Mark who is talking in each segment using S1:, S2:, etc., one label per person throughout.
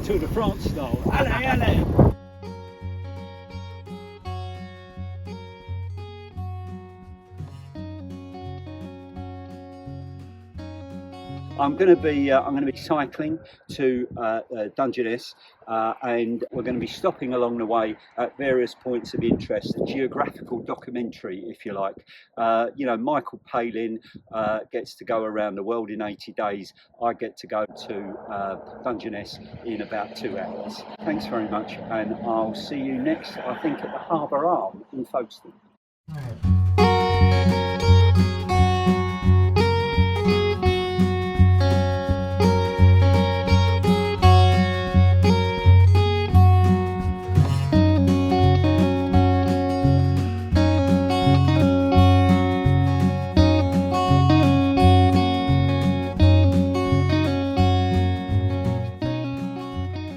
S1: Tour de France style. Allez, allez! I'm going to be cycling to Dungeness, and we're going to be stopping along the way at various points of interest, a geographical documentary, if you like. You know, Michael Palin gets to go around the world in 80 days. I get to go to Dungeness in about 2 hours. Thanks very much, and I'll see you next, I think, at the Harbour Arm in Folkestone.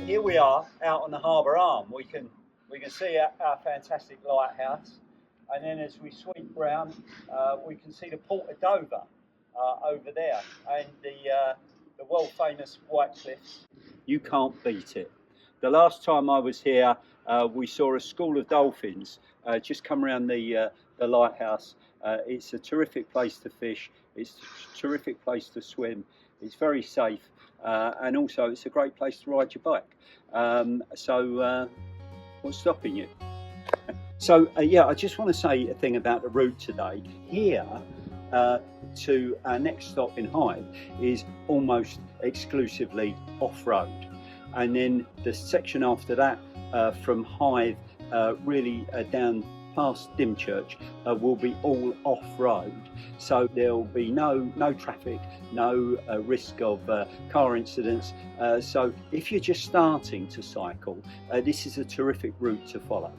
S1: Here we are out on the Harbour Arm. We can see our fantastic lighthouse, and then as we sweep round, we can see the Port of Dover over there, and the world famous White Cliffs. You can't beat it. The last time I was here, we saw a school of dolphins just come around the lighthouse. It's a terrific place to fish. It's a terrific place to swim. It's very safe. And also it's a great place to ride your bike. So what's stopping you? So yeah, I just want to say a thing about the route today. Here to our next stop in Hythe is almost exclusively off-road, and then the section after that from Hythe really down past Dymchurch will be all off-road, so there'll be no traffic, no risk of car incidents. So if you're just starting to cycle, this is a terrific route to follow.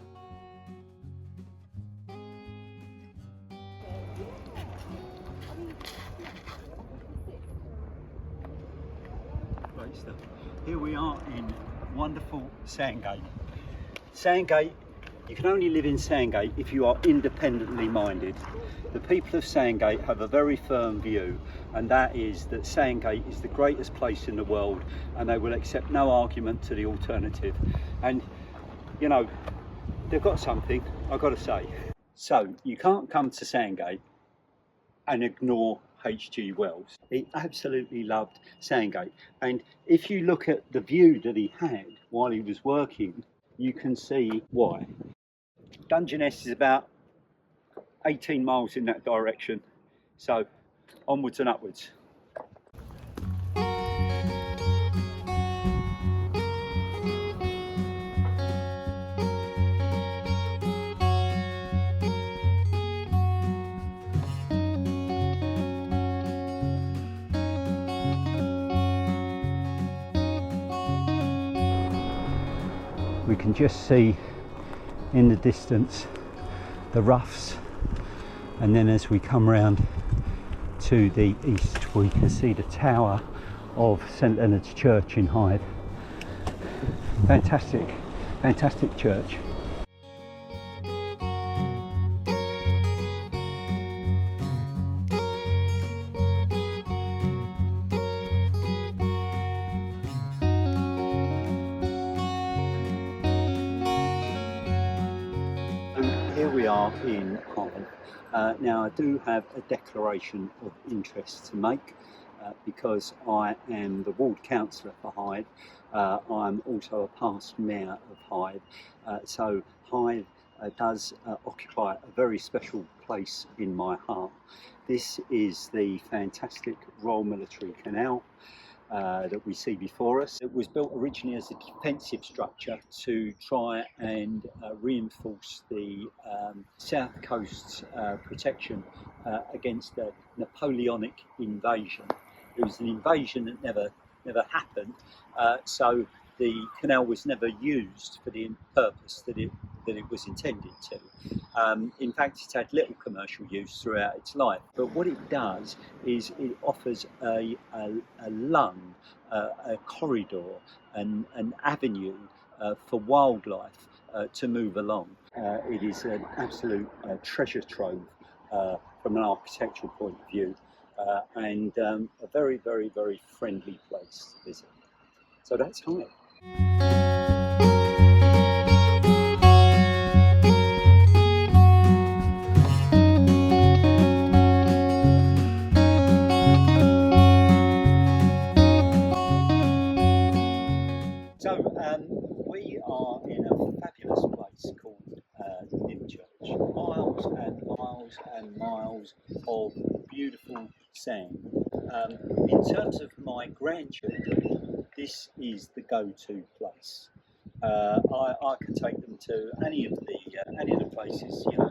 S1: Great stuff. Here we are in wonderful Sandgate. Sandgate. You can only live in Sandgate if you are independently minded. The people of Sandgate have a very firm view, and that is that Sandgate is the greatest place in the world, and they will accept no argument to the alternative. And you know, they've got something, I've got to say. So you can't come to Sandgate and ignore H.G. Wells. He absolutely loved Sandgate, and if you look at the view that he had while he was working, you can see why. Dungeness is about 18 miles in that direction, so onwards and upwards. We can just see in the distance the Roughs, and then as we come round to the east we can see the tower of St Leonard's Church in Hythe. Fantastic church. Here we are in Hythe. Now I do have a declaration of interest to make because I am the ward councillor for Hythe. I'm also a past mayor of Hythe. So Hythe does occupy a very special place in my heart. This is the fantastic Royal Military Canal that we see before us. It was built originally as a defensive structure to try and reinforce the south coast's protection against a Napoleonic invasion. It was an invasion that never happened, so the canal was never used for the purpose that it was intended to. In fact, it's had little commercial use throughout its life, but what it does is it offers a lung, a corridor, an avenue for wildlife to move along. It is an absolute treasure trove from an architectural point of view, and a very, very, very friendly place to visit. So that's Hythe. So we are in a fabulous place called Dymchurch. Miles and miles and miles of beautiful sand. In terms of my grandchildren, this is the go-to place. I can take them to any of the places, you know,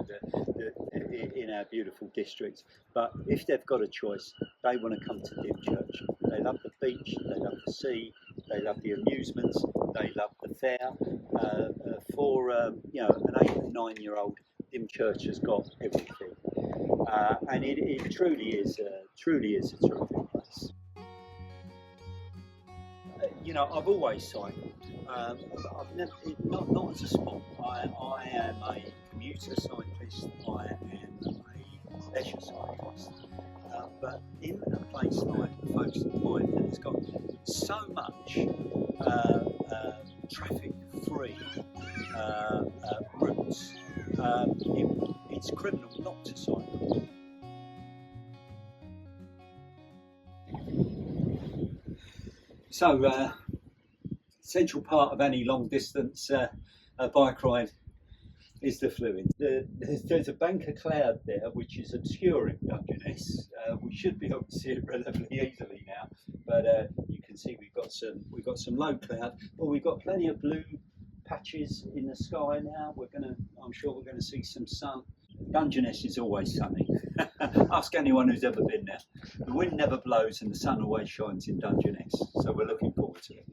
S1: in our beautiful district. But if they've got a choice, they want to come to Dymchurch. They love the beach, they love the sea, they love the amusements, they love the fair. For you know, an 8 and 9-year-old, Dymchurch has got everything, and it truly is a terrific place. You know, I've always cycled. I've never, not as a sport. I am a commuter cyclist. I am a leisure cyclist. But in a place like Folkestone and Hythe that has got so much traffic-free routes, it's criminal not to cycle. So, central part of any long distance bike ride is the fluid. There's a bank of cloud there which is obscuring Dungeness. We should be able to see it relatively easily now, but you can see we've got some low cloud, but we've got plenty of blue patches in the sky now. I'm sure we're gonna see some sun. Dungeness is always sunny. Ask anyone who's ever been there. The wind never blows and the sun always shines in Dungeness, so we're looking forward to it.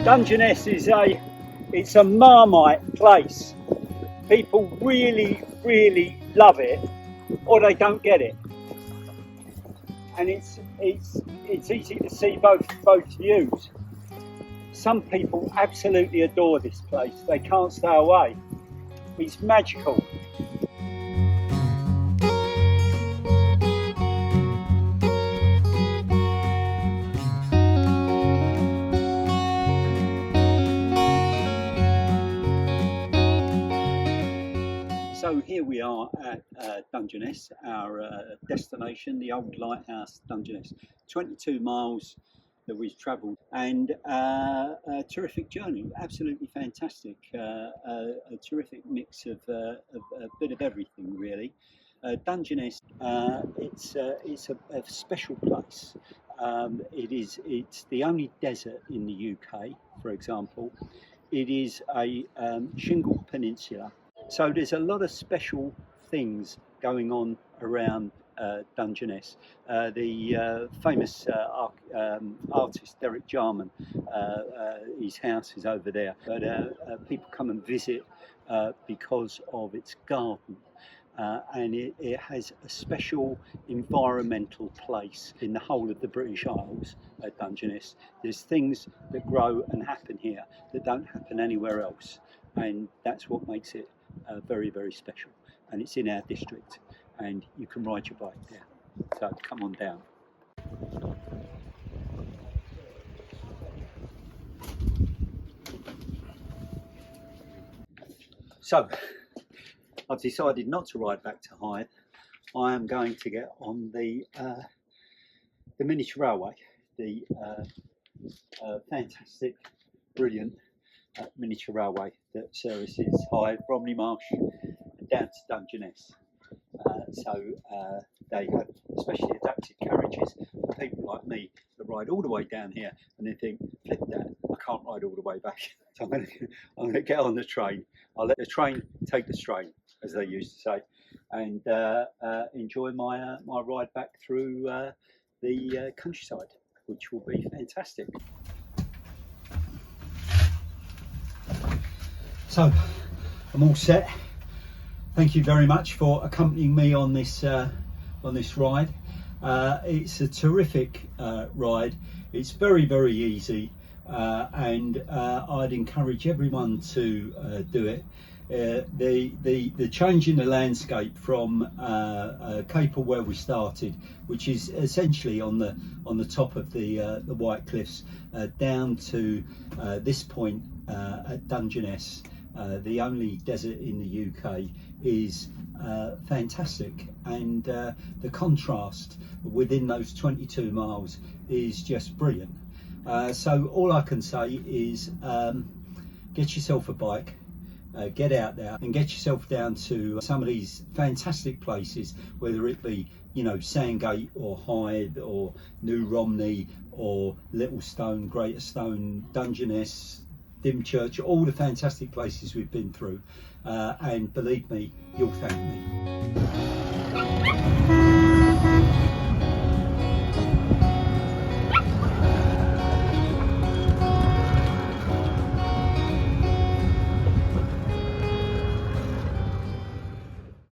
S1: Dungeness is a Marmite place. People really love it, or they don't get it. And it's easy to see both views. Some people absolutely adore this place. They can't stay away. It's magical. So here we are at Dungeness, our destination, the old lighthouse Dungeness. 22 miles that we've travelled, and a terrific journey, absolutely fantastic. A terrific mix of a bit of everything, really. Dungeness, it's a special place. It's the only desert in the UK, for example. It is a shingled peninsula. So there's a lot of special things going on around Dungeness. The famous artist Cllr Jim Martin, his house is over there. But people come and visit because of its garden. And it has a special environmental place in the whole of the British Isles at Dungeness. There's things that grow and happen here that don't happen anywhere else, and that's what makes it very special. And it's in our district, and you can ride your bike there. So come on down. So I've decided not to ride back to Hythe. I am going to get on the miniature railway, the fantastic, brilliant miniature railway that services Hythe, Bromley Marsh, and down to Dungeness. They have specially adapted carriages for people like me that ride all the way down here and they think, flip that, I can't ride all the way back. So I'm going to get on the train. I'll let the train take the strain, as they used to say, and enjoy my ride back through the countryside, which will be fantastic. So I'm all set. thank you very much for accompanying me on this ride. It's a terrific ride. It's very, very easy, and I'd encourage everyone to do it. The change in the landscape from Cllr where we started, which is essentially on the top of the White Cliffs, down to this point at Dungeness, the only desert in the UK, is fantastic, and the contrast within those 22 miles is just brilliant. So all I can say is get yourself a bike, get out there and get yourself down to some of these fantastic places, whether it be, you know, Sandgate or Hythe or New Romney or Little Stone, Greater Stone, Dungeness, Dymchurch, all the fantastic places we've been through, and believe me, you'll thank me.